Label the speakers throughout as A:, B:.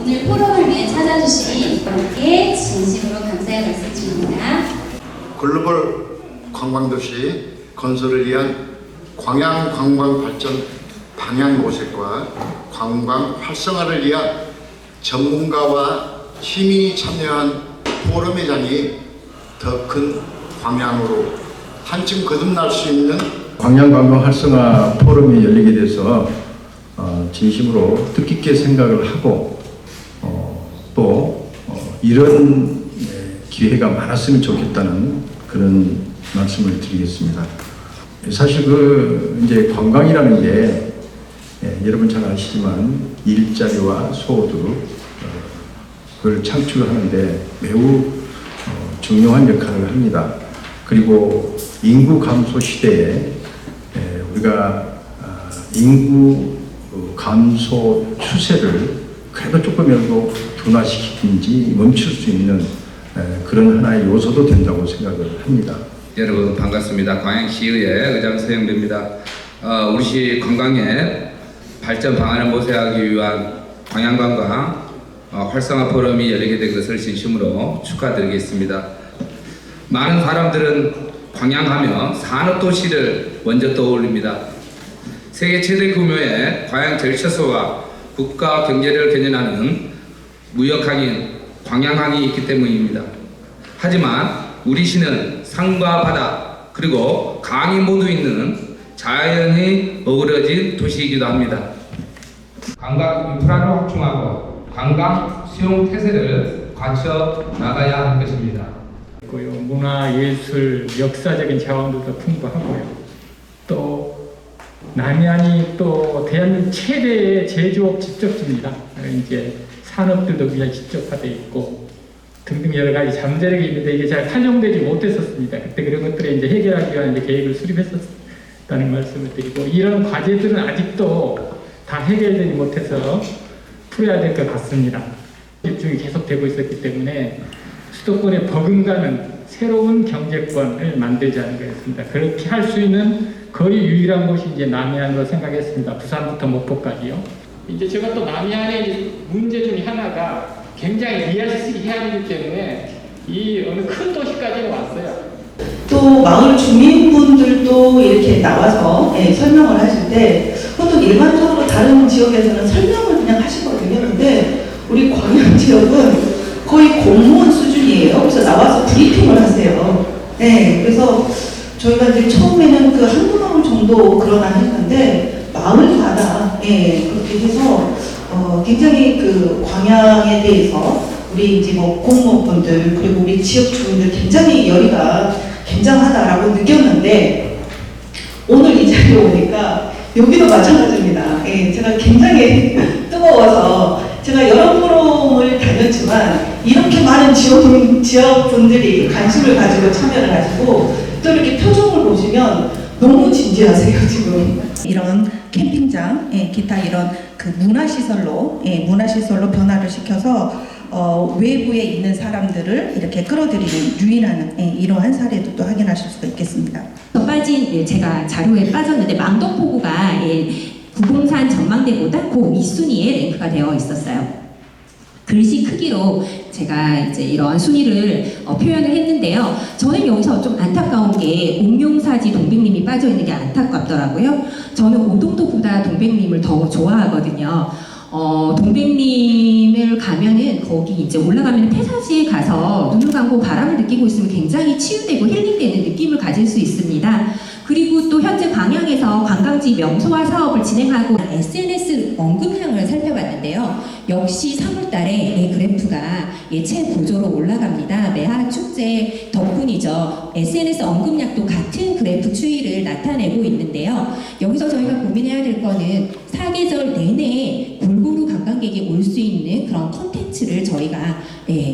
A: 오늘 포럼을 위해 찾아주신 여러분께 진심으로 감사의 말씀드립니다.
B: 글로벌 관광도시 건설을 위한 광양 관광 발전 방향 모색과 관광 활성화를 위한 전문가와 시민이 참여한 포럼의 장이 더 큰 광양으로 한층 거듭날 수 있는
C: 광양 관광 활성화 포럼이 열리게 돼서 진심으로 뜻깊게 생각을 하고 또 이런 기회가 많았으면 좋겠다는 그런 말씀을 드리겠습니다. 사실 이제 관광이라는 게 여러분 잘 아시지만 일자리와 소득을 창출하는데 매우 중요한 역할을 합니다. 그리고 인구 감소 시대에 우리가 인구 감소 추세를 그래도 조금이라도 둔화시키든지 멈출 수 있는 그런 하나의 요소도 된다고 생각을 합니다.
D: 여러분 반갑습니다. 광양시의회 의장 서영배입니다. 우리시 관광의 발전 방안을 모색하기 위한 광양관광 활성화 포럼이 열리게 된 것을 진심으로 축하드리겠습니다. 많은 사람들은 광양하면 산업도시를 먼저 떠올립니다. 세계 최대 규모의 광양 제일처소와 국가 경제를 견인하는 무역항인 광양항이 있기 때문입니다. 하지만 우리 시는 산과 바다 그리고 강이 모두 있는 자연이 어우러진 도시이기도 합니다. 관광 인프라를 확충하고 관광 수용 태세를 갖춰 나가야 할 것입니다.
E: 문화, 예술, 역사적인 자원들도 풍부하고요. 또 남해안이 또 대한민국 최대의 제조업 집적지입니다. 이제 산업들도 굉장히 집적화되어 있고 등등 여러 가지 잠재력이 있는데 이게 잘 활용되지 못했었습니다. 그때 그런 것들을 이제 해결하기 위한 이제 계획을 수립했었다는 말씀을 드리고 이런 과제들은 아직도 다 해결되지 못해서 풀어야 될 것 같습니다. 집중이 계속되고 있었기 때문에 수도권에 버금가는 새로운 경제권을 만들자는 거였습니다. 그렇게 할 수 있는 거의 유일한 곳이 이제 남해안으로 생각했습니다. 부산부터 목포까지요. 이제 제가 또 남해안의 문제 중에 하나가 굉장히 미아지식이 해안이기 때문에 이 어느 큰 도시까지는 왔어요.
F: 또 마을 주민분들도 이렇게 나와서 설명을 하실 때 보통 일반적으로 다른 지역에서는 설명을 그냥 하시거든요. 근데 우리 광양 지역은 거의 공무원 수준이에요. 그래서 나와서 브리핑을 하세요. 그래서 저희가 이제 처음에는 그 한두 마을 정도 그러나 했는데 마을마다 그렇게 해서 굉장히 그 광양에 대해서 우리 이제 뭐 공무원분들 그리고 우리 지역 주민들 굉장히 열의가 굉장하다라고 느꼈는데 오늘 이 자리에 오니까 여기도 마찬가지입니다. 제가 굉장히 뜨거워서 제가 여러 포럼을 다녔지만 이렇게 많은 지역분들이 관심을 가지고 참여를 하시고 또 이렇게 표정을 보시면 너무 진지하세요 지금. 이런 캠핑장, 기타 이런 그 문화시설로 변화를 시켜서 외부에 있는 사람들을 이렇게 끌어들이는 유인하는 이러한 사례도 또 확인하실 수가 있겠습니다.
G: 빠진 제가 자료에 빠졌는데 망덕포구가 구봉산 전망대보다 고 2순위에 랭크가 되어 있었어요. 글씨 크기로 제가 이제 이런 순위를 표현을 했는데요. 저는 여기서 좀 안타까운 게 옥룡사지 동백님이 빠져 있는 게 안타깝더라고요. 저는 오동도보다 동백님을 더 좋아하거든요. 동백님을 가면은 거기 이제 올라가면 폐사지에 가서 눈을 감고 바람을 느끼고 있으면 굉장히 치유되고 힐링되는 느낌을 가질 수 있습니다. 그리고 또 현재 광양에서 관광지 명소화 사업을 진행하고 SNS 언급량을 살펴봤는데요. 역시 3월달에 그래프가 최고조로 올라갑니다. 매화 축제 덕분이죠. SNS 언급량도 같은 그래프 추이를 나타내고 있는데요. 여기서 저희가 고민해야 될 거는 사계절 내내 골고루 관광객이 올 수 있는 그런 컨텐츠를 저희가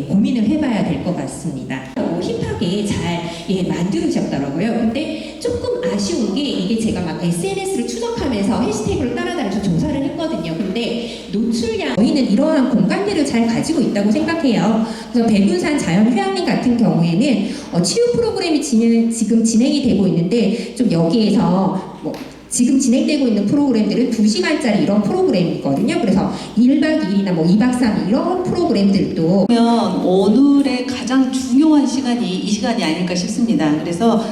G: 고민을 해봐야 될 것 같습니다. 힙하게 잘 만들으셨더라고요. 근데 조금 아쉬운 아쉬운 게 이게 제가 막 SNS를 추적하면서 해시태그를 따라다니면서 조사를 했거든요. 근데 노출량 저희는 이러한 공간들을 잘 가지고 있다고 생각해요. 그래서 백운산 자연휴양림 같은 경우에는 치유 프로그램이 지금 진행이 되고 있는데 좀 여기에서 뭐 지금 진행되고 있는 프로그램들은 2시간짜리 이런 프로그램이거든요. 그래서 1박 2일이나 뭐 2박 3일 이런 프로그램들도
F: 그러면 오늘의 가장 중요한 시간이 이 시간이 아닐까 싶습니다. 그래서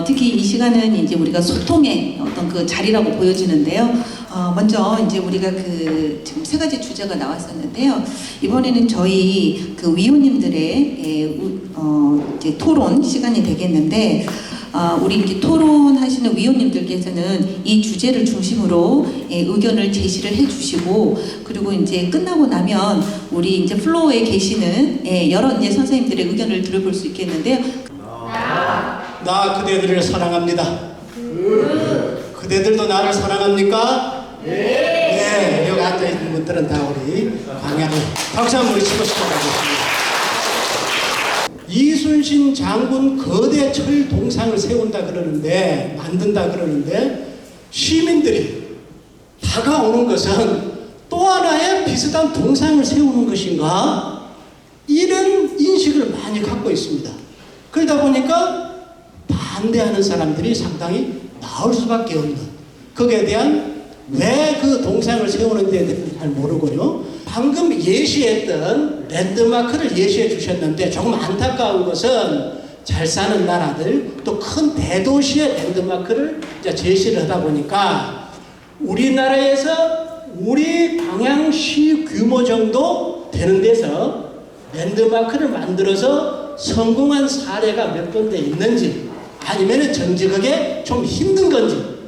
F: 특히 이 시간은 이제 우리가 소통의 어떤 그 자리라고 보여지는데요. 먼저 이제 우리가 그 지금 3가지 주제가 나왔었는데요. 이번에는 저희 그 위원님들의 이제 토론 시간이 되겠는데. 우리 이렇게 토론하시는 위원님들께서는 이 주제를 중심으로 의견을 제시를 해주시고 그리고 이제 끝나고 나면 우리 이제 플로어에 계시는 여러 이제 선생님들의 의견을 들어볼 수 있겠는데요.
H: 나 그대들을 사랑합니다. 그대들도 나를 사랑합니까? 네. 여기 앉아 있는 분들은 다 우리 광양을 박수 한번 치고 시작하겠습니다. 이순신 장군 거대 철 동상을 세운다 그러는데 만든다 그러는데 시민들이 다가오는 것은 또 하나의 비슷한 동상을 세우는 것인가 이런 인식을 많이 갖고 있습니다. 그러다 보니까 반대하는 사람들이 상당히 나올 수밖에 없는 거기에 대한 왜 그 동상을 세우는지에 대해서 잘 모르고요. 방금 예시했던 랜드마크를 예시해 주셨는데 조금 안타까운 것은 잘 사는 나라들 또 큰 대도시의 랜드마크를 이제 제시를 하다 보니까 우리나라에서 우리 광양시 규모 정도 되는 데서 랜드마크를 만들어서 성공한 사례가 몇 군데 있는지 아니면 정직하게 좀 힘든 건지.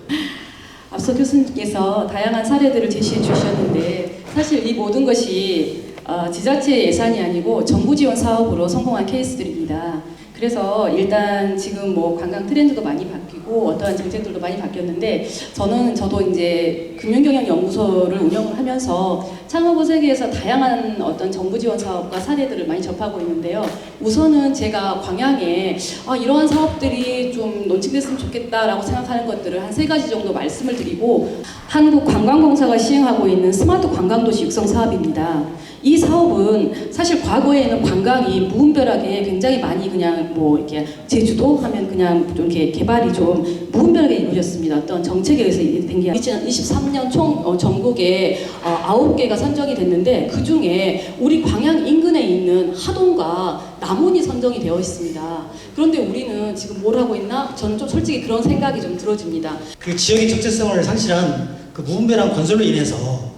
I: 앞서 교수님께서 다양한 사례들을 제시해 주셨는데 사실 이 모든 것이 지자체 예산이 아니고 정부 지원 사업으로 성공한 케이스들입니다. 그래서 일단 지금 뭐 관광 트렌드도 많이 바뀌고 어떠한 정책들도 많이 바뀌었는데 저도 이제 금융경영연구소를 운영을 하면서 창업의 세계에서 다양한 어떤 정부 지원 사업과 사례들을 많이 접하고 있는데요. 우선은 제가 광양에 이러한 사업들이 좀 논칙됐으면 좋겠다라고 생각하는 것들을 한 3가지 정도 말씀을 드리고 한국관광공사가 시행하고 있는 스마트 관광도시 육성 사업입니다. 이 사업은 사실 과거에는 관광이 무분별하게 굉장히 많이 그냥 뭐 이렇게 제주도 하면 그냥 좀 이렇게 개발이 좀 무분별하게 이루어졌습니다. 어떤 정책에 의해서 된 게 2023년 총 전국에 9개가 선정이 됐는데 그 중에 우리 광양 인근에 있는 하동과 남원이 선정이 되어 있습니다. 그런데 우리는 지금 뭘 하고 있나? 저는 좀 솔직히 그런 생각이 좀 들어집니다.
H: 그 지역의 적재성을 상실한 그 무분별한 건설로 인해서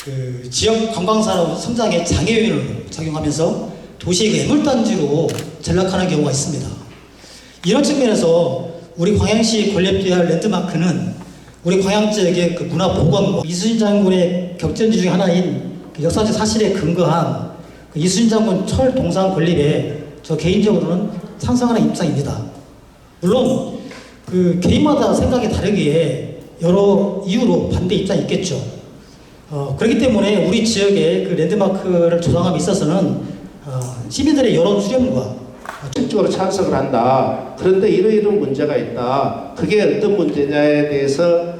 H: 그 지역 관광산업 성장에 장애 요인을 작용하면서 도시의 그 애물단지로 전락하는 경우가 있습니다. 이런 측면에서 우리 광양시 건립돼야 할 랜드마크는 우리 광양 지역의 그 문화 복원과 이순신 장군의 격전지 중 하나인 그 역사적 사실에 근거한 그 이순신 장군 철 동상 건립에 저 개인적으로는 찬성하는 입장입니다. 물론 그 개인마다 생각이 다르기에 여러 이유로 반대 입장이 있겠죠. 그렇기 때문에 우리 지역의 그 랜드마크를 조성함에 있어서는 시민들의 여론 수렴과
J: 적극적으로 찬성을 한다. 그런데 이런 문제가 있다. 그게 어떤 문제냐에 대해서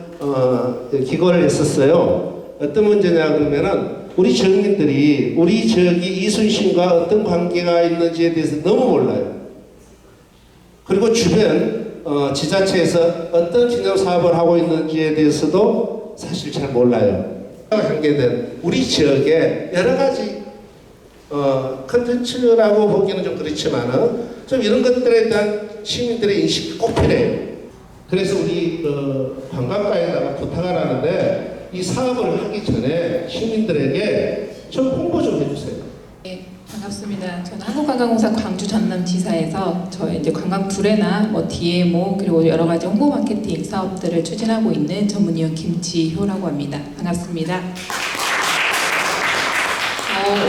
J: 기고를 했었어요. 어떤 문제냐 그러면은 우리 지역민들이 우리 지역이 이순신과 어떤 관계가 있는지에 대해서 너무 몰라요. 그리고 주변 지자체에서 어떤 기념 사업을 하고 있는지에 대해서도 사실 잘 몰라요. 관계된 우리 지역에 여러 가지 컨텐츠라고 보기는 좀 그렇지만은 좀 이런 것들에 대한 시민들의 인식이 꼭 필요해요. 그래서 우리 관광가에다가 부탁을 하는데 이 사업을 하기 전에 시민들에게 좀 홍보 좀 해주세요.
K: 네, 반갑습니다. 저는 한국관광공사 광주 전남지사에서 저희 이제 관광 두레나 뭐 DMO 그리고 여러 가지 홍보 마케팅 사업들을 추진하고 있는 전문위원 김지효라고 합니다. 반갑습니다.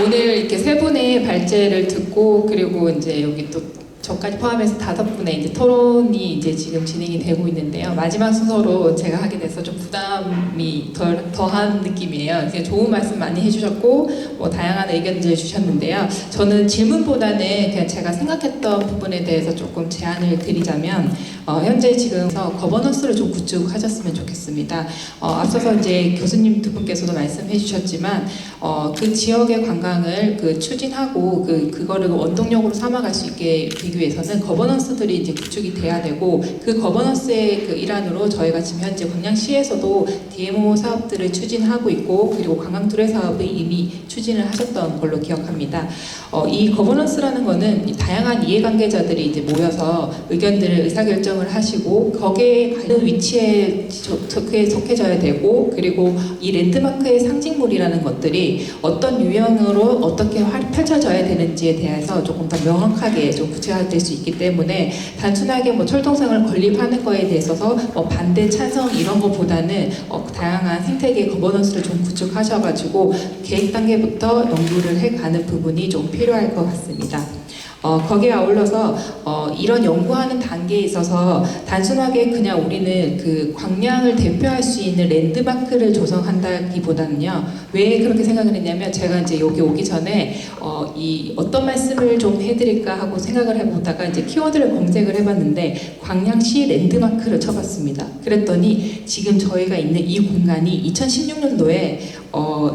K: 오늘 이렇게 3분의 발제를 듣고 그리고 이제 여기 또 저까지 포함해서 5분의 이제 토론이 이제 지금 진행이 되고 있는데요. 마지막 순서로 제가 하게 돼서 좀 부담이 더한 느낌이에요. 좋은 말씀 많이 해주셨고 뭐 다양한 의견들 주셨는데요. 저는 질문보다는 그냥 제가 생각했던 부분에 대해서 조금 제안을 드리자면 현재 지금 거버넌스를 좀 구축하셨으면 좋겠습니다. 앞서서 이제 교수님 두 분께서도 말씀해 주셨지만 그 지역의 관광을 추진하고 그거를 원동력으로 삼아갈 수 있게 되기 위해서는 거버넌스들이 이제 구축이 돼야 되고 그 거버넌스의 일환으로 저희가 지금 현재 광양시에서도 DMO 사업들을 추진하고 있고 그리고 관광2례 사업을 이미 추진을 하셨던 걸로 기억합니다. 이 거버넌스라는 거는 다양한 이해관계자들이 이제 모여서 의견들을 의사결정을 하시고 거기에 관련 위치에 속해져야 되고 그리고 이 랜드마크의 상징물이라는 것들이 어떤 유형으로 어떻게 펼쳐져야 되는지에 대해서 조금 더 명확하게 좀 구체화될 수 있기 때문에 단순하게 뭐 철동성을 건립하는 거에 대해서 뭐 반대 찬성 이런 것보다는 다양한 생태계 거버넌스를 좀 구축하셔가지고 계획 단계부터 연구를 해가는 부분이 좀 필요할 것 같습니다. 거기에 아울러서 이런 연구하는 단계에 있어서 단순하게 그냥 우리는 그 광양을 대표할 수 있는 랜드마크를 조성한다기보다는요. 왜 그렇게 생각을 했냐면 제가 이제 여기 오기 전에 이 어떤 말씀을 좀 해드릴까 하고 생각을 해보다가 이제 키워드를 검색을 해봤는데 광양시 랜드마크를 쳐봤습니다. 그랬더니 지금 저희가 있는 이 공간이 2016년도에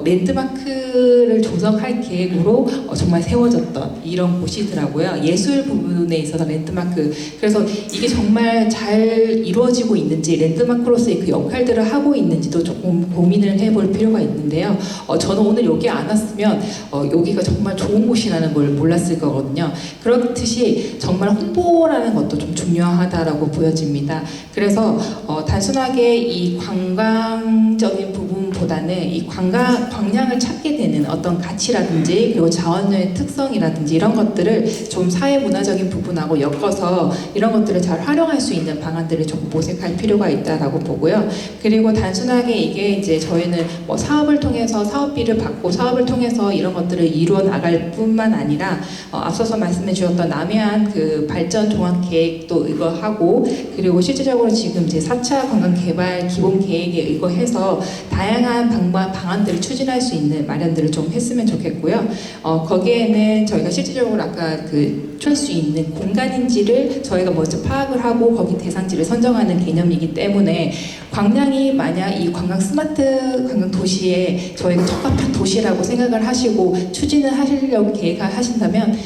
K: 랜드마크를 조성할 계획으로 정말 세워졌던 이런 곳이더라고요. 예술 부분에 있어서 랜드마크. 그래서 이게 정말 잘 이루어지고 있는지 랜드마크로서의 그 역할들을 하고 있는지도 조금 고민을 해볼 필요가 있는데요. 저는 오늘 여기 안 왔으면 여기가 정말 좋은 곳이라는 걸 몰랐을 거거든요. 그렇듯이 정말 홍보라는 것도 좀 중요하다라고 보여집니다. 그래서 단순하게 이 관광적인 부분보다는 이 광양을 찾게 되는 어떤 가치라든지 그리고 자원의 특성이라든지 이런 것들을 좀 사회문화적인 부분하고 엮어서 이런 것들을 잘 활용할 수 있는 방안들을 좀 모색할 필요가 있다라고 보고요. 그리고 단순하게 이게 이제 저희는 뭐 사업을 통해서 사업비를 받고 사업을 통해서 이런 것들을 이루어 나갈 뿐만 아니라 앞서서 말씀해 주셨던 남해안 그 발전 종합 계획도 의거하고 그리고 실질적으로 지금 이제 4차 관광 개발 기본 계획에 의거해서 다양한 방안들을 추진할 수 있는 마련들을 좀 했으면 좋겠고요. 거기에는 저희가 실질적으로 아까 출 수 있는 공간인지를 저희가 먼저 파악을 하고 거기 대상지를 선정하는 개념이기 때문에 광양이 만약 이 관광 스마트 관광 도시에 저희가 적합한 도시라고 생각을 하시고 추진을 하시려고 계획을 하신다면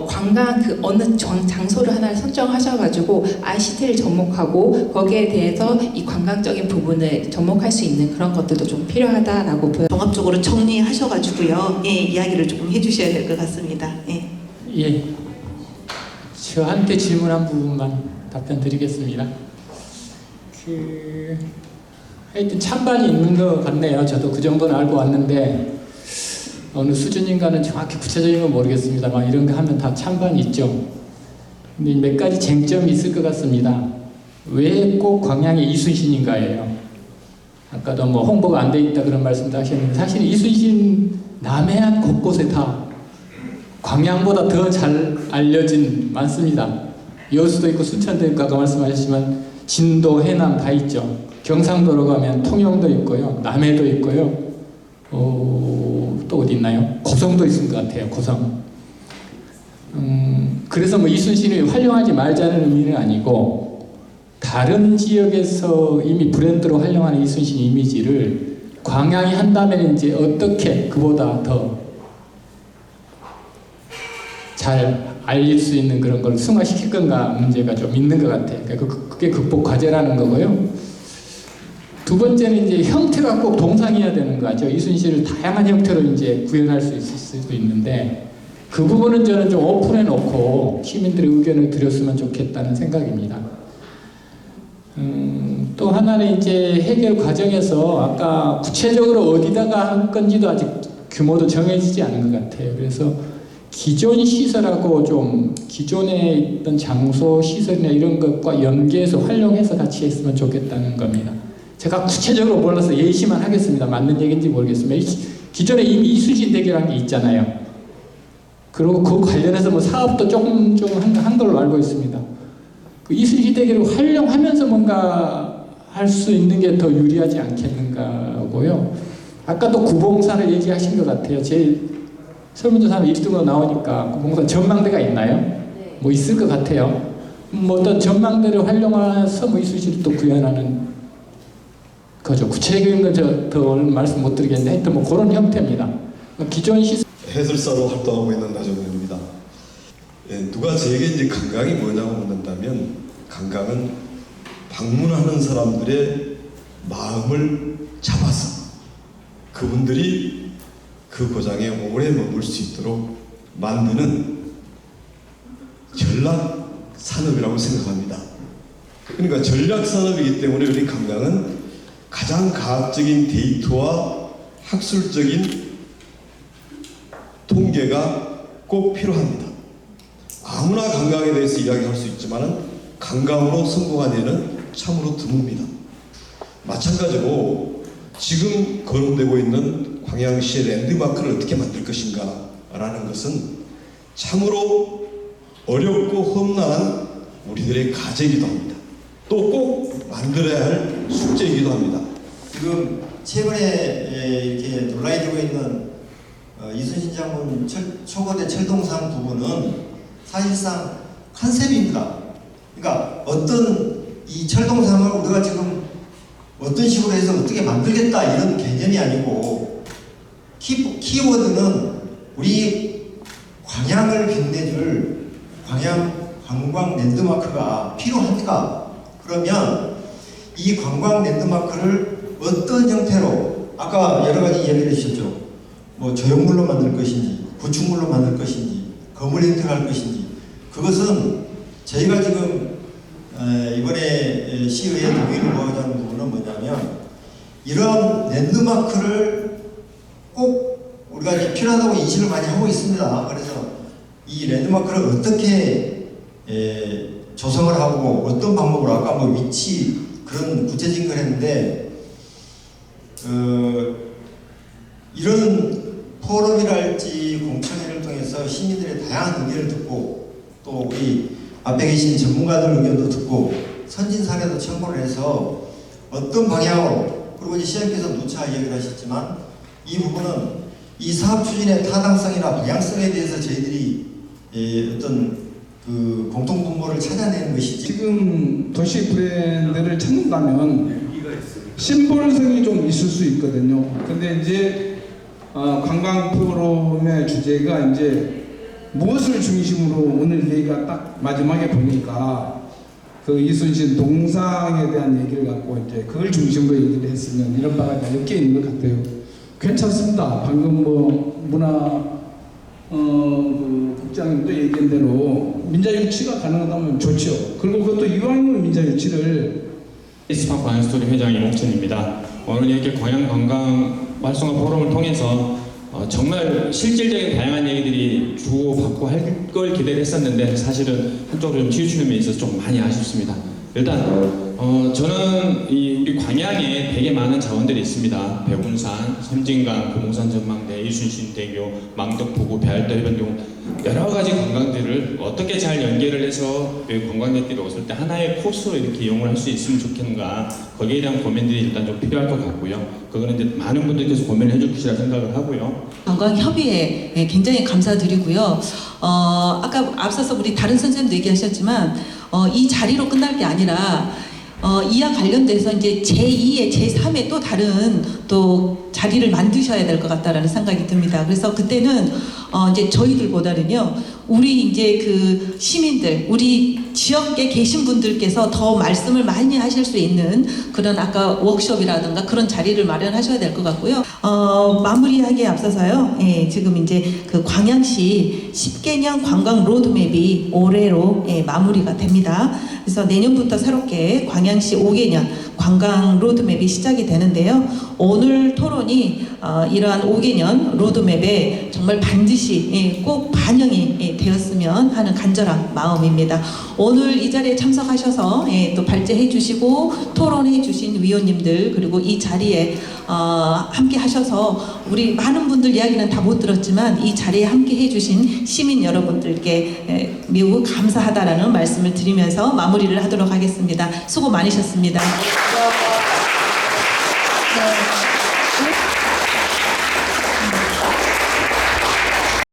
K: 관광 그 어느 장소를 하나 선정하셔가지고 ICT를 접목하고 거기에 대해서 이 관광적인 부분을 접목할 수 있는 그런 것들도 좀 필요하다라고 보여요.
F: 종합적으로 정리하셔가지고요. 예, 이야기를 조금 해주셔야 될 것 같습니다. 예.
E: 예. 저한테 질문한 부분만 답변 드리겠습니다. 하여튼 찬반이 있는 것 같네요. 저도 그 정도는 알고 왔는데 어느 수준인가는 정확히 구체적인 건 모르겠습니다만 이런 거 하면 다 찬반이 있죠. 근데 몇 가지 쟁점이 있을 것 같습니다. 왜 꼭 광양이 이순신인가예요. 아까도 뭐 홍보가 안 돼 있다 그런 말씀도 하셨는데 사실 이순신 남해안 곳곳에 다 광양보다 더 잘 알려진 많습니다. 여수도 있고 순천도 있고 아까 말씀하셨지만 진도, 해남 다 있죠. 경상도로 가면 통영도 있고요. 남해도 있고요. 또 어디 있나요? 고성도 있을 것 같아요. 고성. 그래서 뭐 이순신을 활용하지 말자는 의미는 아니고 다른 지역에서 이미 브랜드로 활용하는 이순신 이미지를 광양이 한다면 이제 어떻게 그보다 더 잘 알릴 수 있는 그런 걸 승화시킬 건가 문제가 좀 있는 것 같아요. 그러니까 그게 극복 과제라는 거고요. 두 번째는 이제 형태가 꼭 동상이어야 되는 거죠. 이순신을 다양한 형태로 이제 구현할 수 있을 수도 있는데 그 부분은 저는 좀 오픈해 놓고 시민들의 의견을 드렸으면 좋겠다는 생각입니다. 또 하나는 이제 해결 과정에서 아까 구체적으로 어디다가 할 건지도 아직 규모도 정해지지 않은 것 같아요. 그래서 기존 시설하고 좀 기존에 있던 장소 시설이나 이런 것과 연계해서 활용해서 같이 했으면 좋겠다는 겁니다. 제가 구체적으로 몰라서 예시만 하겠습니다. 맞는 얘기인지 모르겠습니다. 기존에 이미 이순신 대교라는 게 있잖아요. 그리고 그 관련해서 뭐 사업도 조금 한 걸로 알고 있습니다. 그 이순신 대교를 활용하면서 뭔가 할 수 있는 게 더 유리하지 않겠는가고요. 아까도 구봉산을 얘기하신 것 같아요. 제 설문조사는 1등으로 나오니까 구봉산 전망대가 있나요?
A: 네.
E: 뭐 있을 것 같아요. 뭐 어떤 전망대를 활용해서 뭐 이순신을 또 구현하는 거죠. 구체적인 건 더 말씀 못 드리겠는데 하여튼 뭐 그런 형태입니다. 기존 시설
L: 해설사로 활동하고 있는 나정훈입니다. 누가 제게 이제 관광이 뭐냐고 묻는다면 관광은 방문하는 사람들의 마음을 잡아서 그분들이 그 고장에 오래 머물 수 있도록 만드는 전략 산업이라고 생각합니다. 그러니까 전략 산업이기 때문에 우리 관광은 가장 과학적인 데이터와 학술적인 통계가 꼭 필요합니다. 아무나 관광에 대해서 이야기할 수 있지만 관광으로 성공한 예는 참으로 드뭅니다. 마찬가지로 지금 거론되고 있는 광양시의 랜드마크를 어떻게 만들 것인가 라는 것은 참으로 어렵고 험난한 우리들의 과제이기도 합니다. 또 꼭 만들어야 할 숙제이기도 합니다.
M: 지금 최근에 이렇게 논란이 되고 있는 이순신 장군 초거대 철동상 부분은 사실상 컨셉입니다. 그러니까 어떤 이 철동상을 우리가 지금 어떤 식으로 해서 어떻게 만들겠다 이런 개념이 아니고 키워드는 우리 광양을 빛내줄 광양 관광 랜드마크가 필요합니까? 그러면 이 관광 랜드마크를 어떤 형태로 아까 여러 가지 이야기를 해주셨죠. 뭐 조형물로 만들 것인지 구축물로 만들 것인지 건물 형태로 할 것인지 그것은 저희가 지금 이번에 시의회 동의를 구하자는 부분은 뭐냐면 이런 랜드마크를 꼭 우리가 이제 필요하다고 인식을 많이 하고 있습니다. 그래서 이 랜드마크를 어떻게 조성을 하고 어떤 방법으로 아까 뭐 위치 그런 구체적인 걸 했는데 이런 포럼이랄지 공청회를 통해서 시민들의 다양한 의견을 듣고 또 우리 앞에 계신 전문가들 의견도 듣고 선진 사례도 첨부를 해서 어떤 방향으로 그리고 이제 시장님께서 누차 이야기를 하셨지만 이 부분은 이 사업 추진의 타당성이나 방향성에 대해서 저희들이 어떤 그 공통분모를 찾아내는 것이지.
N: 지금 도시 브랜드를 찾는다면 심볼성이 좀 있을 수 있거든요. 근데 이제 관광 프로그램의 주제가 이제 무엇을 중심으로 오늘 얘기가 딱 마지막에 보니까 그 이순신 동상에 대한 얘기를 갖고 이제 그걸 중심으로 얘기를 했으면 이런 바가 엮여 있는 것 같아요. 괜찮습니다. 방금 뭐 문화 그 국장님도 얘기한 대로 민자유치가 가능하다면 좋죠. 그리고 그것도 이왕이면 민자유치를
O: 스파 광양스토리 회장 이목천입니다. 오늘 이렇게 광양관광 활성화 포럼을 통해서 정말 실질적인 다양한 얘기들이 주고받고 할 걸 기대를 했었는데 사실은 한쪽으로 좀 치우치는 면에 있어서 좀 많이 아쉽습니다. 일단 저는 우리 광양에 되게 많은 자원들이 있습니다. 백운산, 섬진강, 금호산 전망대, 이순신대교, 망덕포구, 배알도 해변경 여러 가지 관광들을 어떻게 잘 연계를 해서 관광객들이 왔을 때 하나의 코스로 이렇게 이용을 할 수 있으면 좋겠는가 거기에 대한 고민들이 일단 좀 필요할 것 같고요. 그거는 이제 많은 분들께서 고민을 해줄 것이라 생각을 하고요.
F: 관광협의회 굉장히 감사드리고요. 아까 앞서서 우리 다른 선생님도 얘기하셨지만 이 자리로 끝날 게 아니라 이와 관련돼서 이제 제2의 제3의 또 다른 또 자리를 만드셔야 될 것 같다라는 생각이 듭니다. 그래서 그때는 이제 저희들보다는요, 우리 이제 그 시민들, 우리 지역에 계신 분들께서 더 말씀을 많이 하실 수 있는 그런 아까 워크숍이라든가 그런 자리를 마련하셔야 될 것 같고요. 마무리하기에 앞서서요, 지금 이제 그 광양시 10개년 관광 로드맵이 올해로 마무리가 됩니다. 그래서 내년부터 새롭게 광양시 5개년 관광 로드맵이 시작이 되는데요. 오늘 토론이 이러한 5개년 로드맵에 정말 반드시 꼭 반영이 되었으면 하는 간절한 마음입니다. 오늘 이 자리에 참석하셔서 또 발제해 주시고 토론해 주신 위원님들 그리고 이 자리에 함께 하셔서 우리 많은 분들 이야기는 다 못 들었지만 이 자리에 함께 해주신 시민 여러분들께 매우 감사하다라는 말씀을 드리면서 마무리를 하도록 하겠습니다. 수고 많으셨습니다.